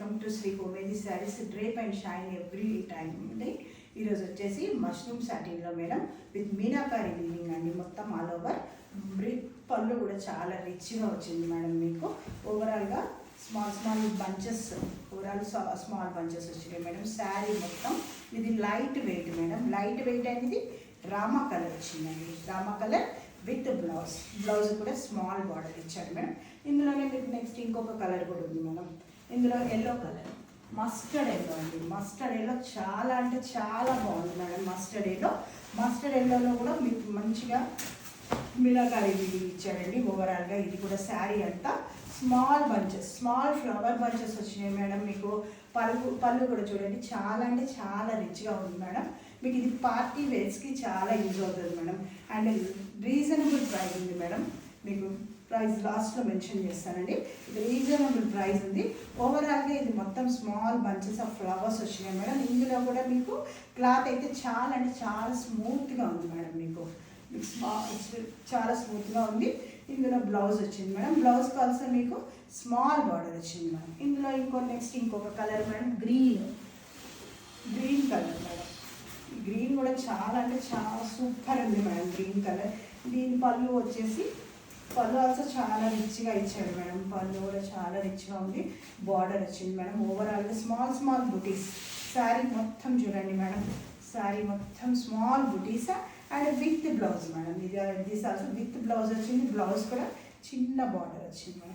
Welcome to Sri Komedi sarees drape and shine every time అండి. ఈరోజు వచ్చేసి మష్రూమ్ సాటిన్లో మేడం విత్ మీనాకారి వీవింగ్ అండి. మొత్తం ఆల్ ఓవర్ పళ్ళు కూడా చాలా రిచ్గా వచ్చింది మేడం. మీకు ఓవరాల్గా స్మాల్ బంచెస్, స్మాల్ బంచెస్ వచ్చినాయి మేడం. శారీ మొత్తం ఇది light weight madam. Light weight అనేది రామా కలర్ వచ్చిందండి. రామా కలర్ విత్ బ్లౌజ్ కూడా స్మాల్ బార్డర్ ఇచ్చాడు మేడం. ఇందులోనే మీకు నెక్స్ట్ ఇంకొక కలర్ కూడా ఉంది మేడం. ఇందులో ఎల్లో కలర్, మస్టర్డ్ ఎల్లో అండి. మస్టర్డ్ ఎల్లో చాలా అంటే చాలా బాగుంది మేడం. మస్టర్డ్ ఎల్లోలో కూడా మీకు మంచిగా మీనాకారి వీవింగ్ ఇచ్చాడండి. ఓవరాల్గా ఇది కూడా శారీ అంతా స్మాల్ ఫ్లవర్ బంచెస్ వచ్చినాయి మేడం. మీకు పళ్ళు కూడా చూడండి, చాలా అంటే చాలా రిచ్గా ఉంది మేడం. మీకు ఇది పార్టీ వేర్స్కి చాలా యూజ్ అవుతుంది మేడం. అండ్ రీజనబుల్ ప్రైస్ ఉంది మేడం. మీకు ప్రైస్ లాస్ట్లో మెన్షన్ చేస్తానండి. ఇది రీజనబుల్ ప్రైస్ ఉంది. ఓవరాల్గా ఇది మొత్తం స్మాల్ బంచెస్ ఆఫ్ ఫ్లవర్స్ వచ్చినాయి మేడం. ఇందులో కూడా మీకు క్లాత్ అయితే చాలా అంటే చాలా స్మూత్గా ఉంది మేడం. మీకు చాలా స్మూత్గా ఉంది. ఇందులో బ్లౌజ్ వచ్చింది మేడం. బ్లౌజ్ ఆల్సో మీకు స్మాల్ బార్డర్ వచ్చింది మేడం. ఇందులో ఇంకొక colour madam, green colour madam. Green కూడా చాలా అంటే చాలా సూపర్ ఉంది మేడం. Green colour. దీని పళ్ళు ఆల్సో చాలా రిచ్గా ఇచ్చాడు మేడం. పళ్ళు కూడా చాలా రిచ్గా ఉంది. బార్డర్ వచ్చింది మేడం. ఓవరాల్గా స్మాల్ బుటీస్. శారీ మొత్తం చూడండి మేడం. శారీ మొత్తం small buttis and with blouse madam. ఇది ఆల్సో విత్ బ్లౌజ్ వచ్చింది. బ్లౌజ్ కూడా చిన్న బార్డర్ వచ్చింది మేడం.